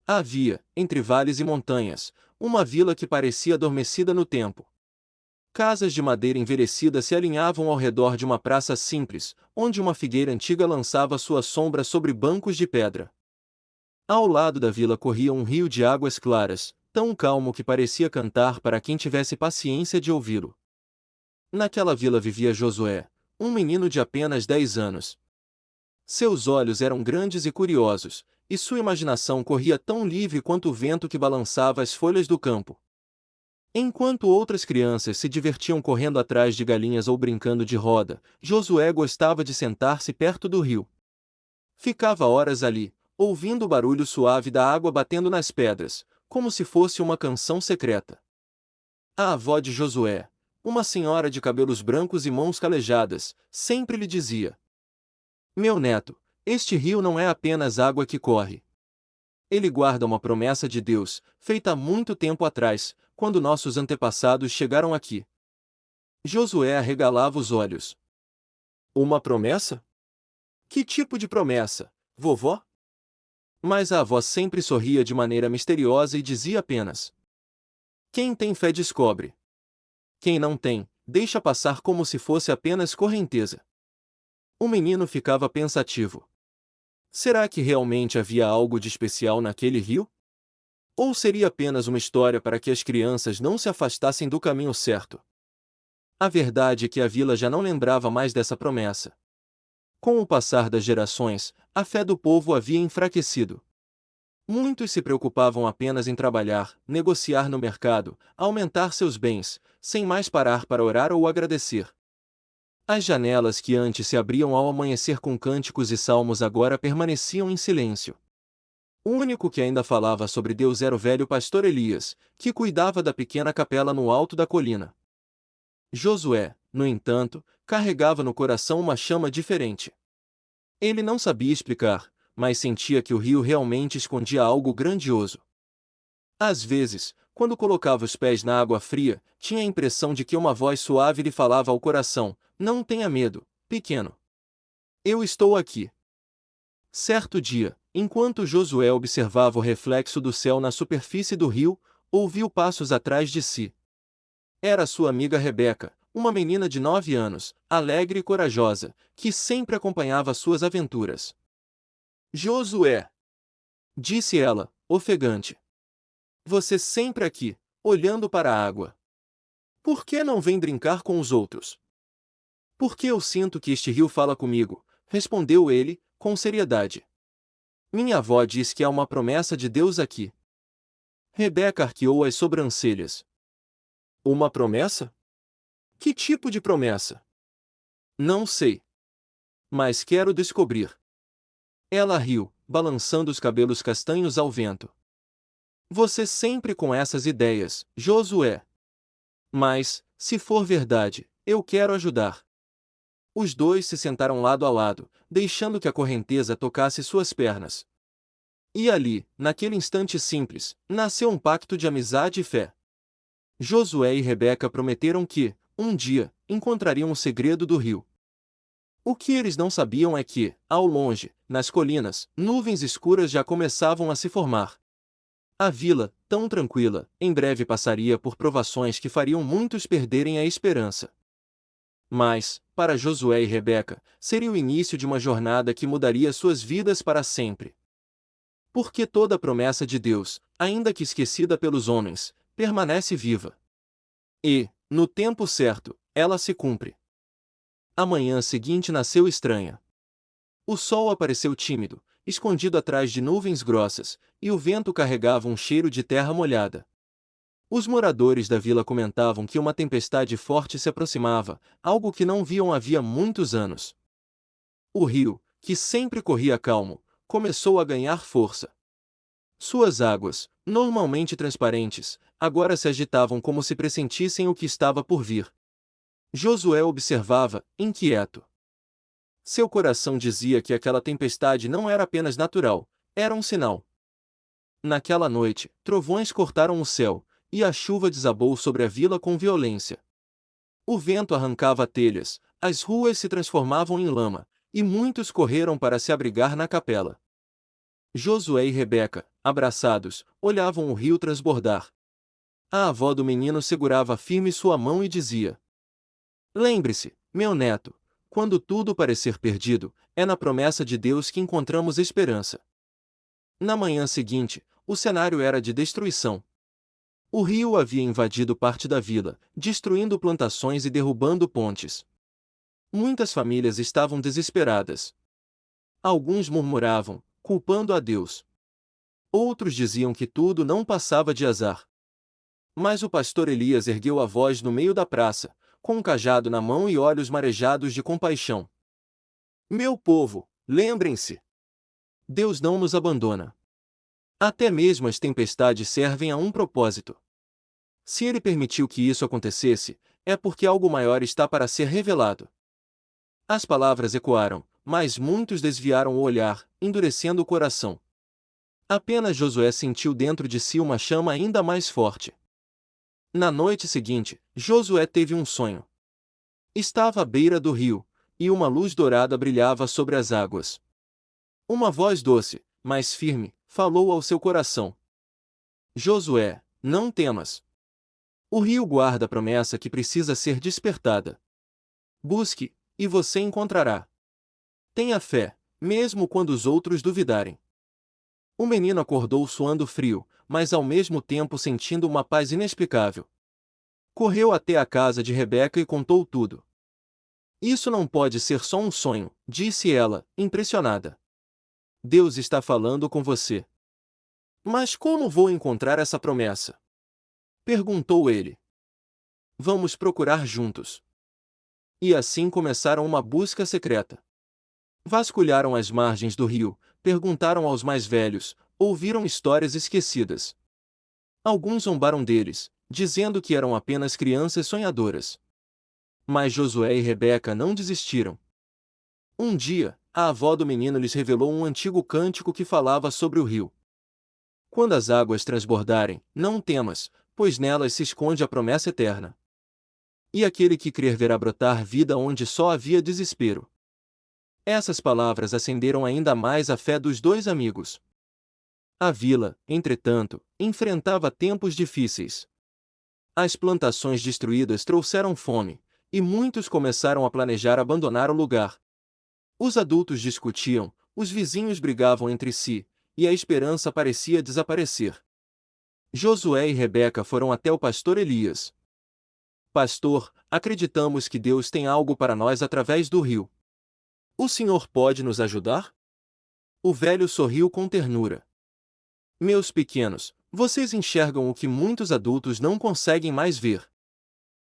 Havia, entre vales e montanhas, uma vila que parecia adormecida no tempo. Casas de madeira envelhecida se alinhavam ao redor de uma praça simples, onde uma figueira antiga lançava sua sombra sobre bancos de pedra. Ao lado da vila corria um rio de águas claras, tão calmo que parecia cantar para quem tivesse paciência de ouvi-lo. Naquela vila vivia Josué, um menino de apenas 10 anos. Seus olhos eram grandes e curiosos, e sua imaginação corria tão livre quanto o vento que balançava as folhas do campo. Enquanto outras crianças se divertiam correndo atrás de galinhas ou brincando de roda, Josué gostava de sentar-se perto do rio. Ficava horas ali, ouvindo o barulho suave da água batendo nas pedras, como se fosse uma canção secreta. A avó de Josué, uma senhora de cabelos brancos e mãos calejadas, sempre lhe dizia: Meu neto, este rio não é apenas água que corre. Ele guarda uma promessa de Deus, feita há muito tempo atrás, quando nossos antepassados chegaram aqui. Josué arregalava os olhos. Uma promessa? Que tipo de promessa, vovó? Mas a avó sempre sorria de maneira misteriosa e dizia apenas: Quem tem fé descobre. Quem não tem, deixa passar como se fosse apenas correnteza. O menino ficava pensativo. Será que realmente havia algo de especial naquele rio? Ou seria apenas uma história para que as crianças não se afastassem do caminho certo? A verdade é que a vila já não lembrava mais dessa promessa. Com o passar das gerações, a fé do povo havia enfraquecido. Muitos se preocupavam apenas em trabalhar, negociar no mercado, aumentar seus bens, sem mais parar para orar ou agradecer. As janelas que antes se abriam ao amanhecer com cânticos e salmos agora permaneciam em silêncio. O único que ainda falava sobre Deus era o velho pastor Elias, que cuidava da pequena capela no alto da colina. Josué, no entanto, carregava no coração uma chama diferente. Ele não sabia explicar, mas sentia que o rio realmente escondia algo grandioso. Às vezes, quando colocava os pés na água fria, tinha a impressão de que uma voz suave lhe falava ao coração: Não tenha medo, pequeno. Eu estou aqui. Certo dia, enquanto Josué observava o reflexo do céu na superfície do rio, ouviu passos atrás de si. Era sua amiga Rebeca, uma menina de 9 anos, alegre e corajosa, que sempre acompanhava suas aventuras. Josué! Disse ela, ofegante. Você sempre aqui, olhando para a água. Por que não vem brincar com os outros? Porque eu sinto que este rio fala comigo, respondeu ele, com seriedade. Minha avó diz que há uma promessa de Deus aqui. Rebeca arqueou as sobrancelhas. Uma promessa? Que tipo de promessa? Não sei. Mas quero descobrir. Ela riu, balançando os cabelos castanhos ao vento. Você sempre com essas ideias, Josué. Mas, se for verdade, eu quero ajudar. Os dois se sentaram lado a lado, deixando que a correnteza tocasse suas pernas. E ali, naquele instante simples, nasceu um pacto de amizade e fé. Josué e Rebeca prometeram que, um dia, encontrariam o segredo do rio. O que eles não sabiam é que, ao longe, nas colinas, nuvens escuras já começavam a se formar. A vila, tão tranquila, em breve passaria por provações que fariam muitos perderem a esperança. Mas, para Josué e Rebeca, seria o início de uma jornada que mudaria suas vidas para sempre. Porque toda a promessa de Deus, ainda que esquecida pelos homens, permanece viva. E, no tempo certo, ela se cumpre. A manhã seguinte nasceu estranha. O sol apareceu tímido, escondido atrás de nuvens grossas, e o vento carregava um cheiro de terra molhada. Os moradores da vila comentavam que uma tempestade forte se aproximava, algo que não viam havia muitos anos. O rio, que sempre corria calmo, começou a ganhar força. Suas águas, normalmente transparentes, agora se agitavam como se pressentissem o que estava por vir. Josué observava, inquieto. Seu coração dizia que aquela tempestade não era apenas natural, era um sinal. Naquela noite, trovões cortaram o céu, e a chuva desabou sobre a vila com violência. O vento arrancava telhas, as ruas se transformavam em lama, e muitos correram para se abrigar na capela. Josué e Rebeca, abraçados, olhavam o rio transbordar. A avó do menino segurava firme sua mão e dizia: Lembre-se, meu neto, quando tudo parecer perdido, é na promessa de Deus que encontramos esperança. Na manhã seguinte, o cenário era de destruição. O rio havia invadido parte da vila, destruindo plantações e derrubando pontes. Muitas famílias estavam desesperadas. Alguns murmuravam, culpando a Deus. Outros diziam que tudo não passava de azar. Mas o pastor Elias ergueu a voz no meio da praça, com um cajado na mão e olhos marejados de compaixão. Meu povo, lembrem-se! Deus não nos abandona. Até mesmo as tempestades servem a um propósito. Se ele permitiu que isso acontecesse, é porque algo maior está para ser revelado. As palavras ecoaram, mas muitos desviaram o olhar, endurecendo o coração. Apenas Josué sentiu dentro de si uma chama ainda mais forte. Na noite seguinte, Josué teve um sonho. Estava à beira do rio, e uma luz dourada brilhava sobre as águas. Uma voz doce, mas firme, falou ao seu coração. Josué, não temas. O rio guarda a promessa que precisa ser despertada. Busque, e você encontrará. Tenha fé, mesmo quando os outros duvidarem. O menino acordou suando frio, mas ao mesmo tempo sentindo uma paz inexplicável. Correu até a casa de Rebeca e contou tudo. Isso não pode ser só um sonho, disse ela, impressionada. Deus está falando com você. Mas como vou encontrar essa promessa? Perguntou ele. Vamos procurar juntos. E assim começaram uma busca secreta. Vasculharam as margens do rio, perguntaram aos mais velhos, ouviram histórias esquecidas. Alguns zombaram deles, dizendo que eram apenas crianças sonhadoras. Mas Josué e Rebeca não desistiram. Um dia, a avó do menino lhes revelou um antigo cântico que falava sobre o rio. Quando as águas transbordarem, não temas, pois nelas se esconde a promessa eterna. E aquele que crer verá brotar vida onde só havia desespero. Essas palavras acenderam ainda mais a fé dos dois amigos. A vila, entretanto, enfrentava tempos difíceis. As plantações destruídas trouxeram fome, e muitos começaram a planejar abandonar o lugar. Os adultos discutiam, os vizinhos brigavam entre si, e a esperança parecia desaparecer. Josué e Rebeca foram até o pastor Elias. Pastor, acreditamos que Deus tem algo para nós através do rio. O senhor pode nos ajudar? O velho sorriu com ternura. Meus pequenos, vocês enxergam o que muitos adultos não conseguem mais ver.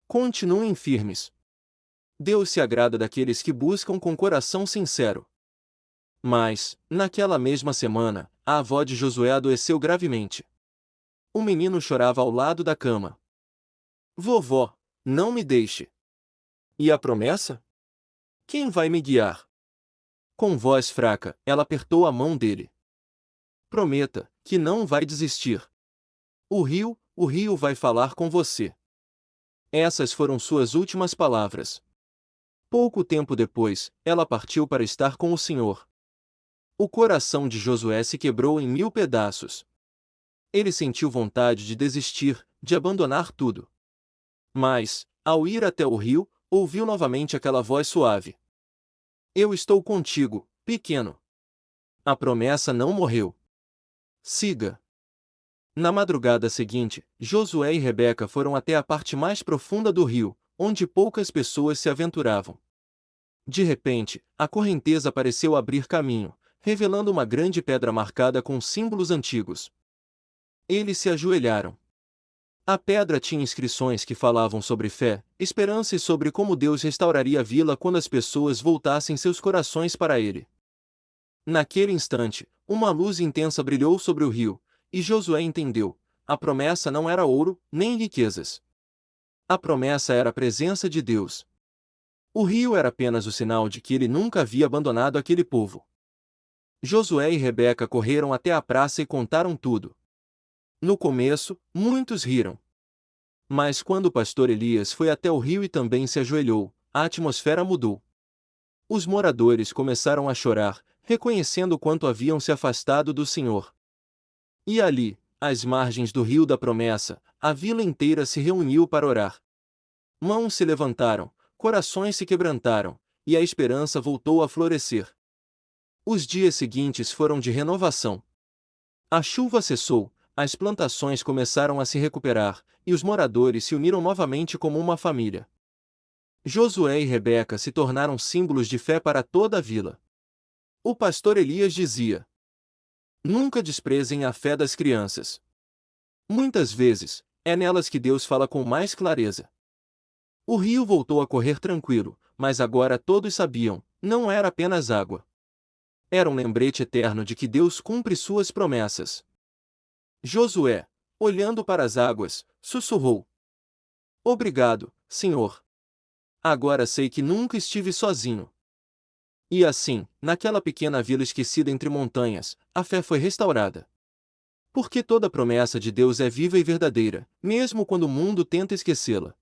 Continuem firmes. Deus se agrada daqueles que buscam com coração sincero. Mas, naquela mesma semana, a avó de Josué adoeceu gravemente. O menino chorava ao lado da cama. Vovó, não me deixe. E a promessa? Quem vai me guiar? Com voz fraca, ela apertou a mão dele. Prometa, que não vai desistir. O rio vai falar com você. Essas foram suas últimas palavras. Pouco tempo depois, ela partiu para estar com o Senhor. O coração de Josué se quebrou em 1000 pedaços. Ele sentiu vontade de desistir, de abandonar tudo. Mas, ao ir até o rio, ouviu novamente aquela voz suave. Eu estou contigo, pequeno. A promessa não morreu. Siga. Na madrugada seguinte, Josué e Rebeca foram até a parte mais profunda do rio, onde poucas pessoas se aventuravam. De repente, a correnteza pareceu abrir caminho, revelando uma grande pedra marcada com símbolos antigos. Eles se ajoelharam. A pedra tinha inscrições que falavam sobre fé, esperança e sobre como Deus restauraria a vila quando as pessoas voltassem seus corações para Ele. Naquele instante, uma luz intensa brilhou sobre o rio, e Josué entendeu: a promessa não era ouro, nem riquezas. A promessa era a presença de Deus. O rio era apenas o sinal de que ele nunca havia abandonado aquele povo. Josué e Rebeca correram até a praça e contaram tudo. No começo, muitos riram. Mas quando o pastor Elias foi até o rio e também se ajoelhou, a atmosfera mudou. Os moradores começaram a chorar, reconhecendo quanto haviam se afastado do Senhor. E ali, às margens do rio da promessa, a vila inteira se reuniu para orar. Mãos se levantaram, corações se quebrantaram, e a esperança voltou a florescer. Os dias seguintes foram de renovação. A chuva cessou, as plantações começaram a se recuperar, e os moradores se uniram novamente como uma família. Josué e Rebeca se tornaram símbolos de fé para toda a vila. O pastor Elias dizia: nunca desprezem a fé das crianças. Muitas vezes, é nelas que Deus fala com mais clareza. O rio voltou a correr tranquilo, mas agora todos sabiam, não era apenas água. Era um lembrete eterno de que Deus cumpre suas promessas. Josué, olhando para as águas, sussurrou: obrigado, Senhor. Agora sei que nunca estive sozinho. E assim, naquela pequena vila esquecida entre montanhas, a fé foi restaurada. Porque toda promessa de Deus é viva e verdadeira, mesmo quando o mundo tenta esquecê-la.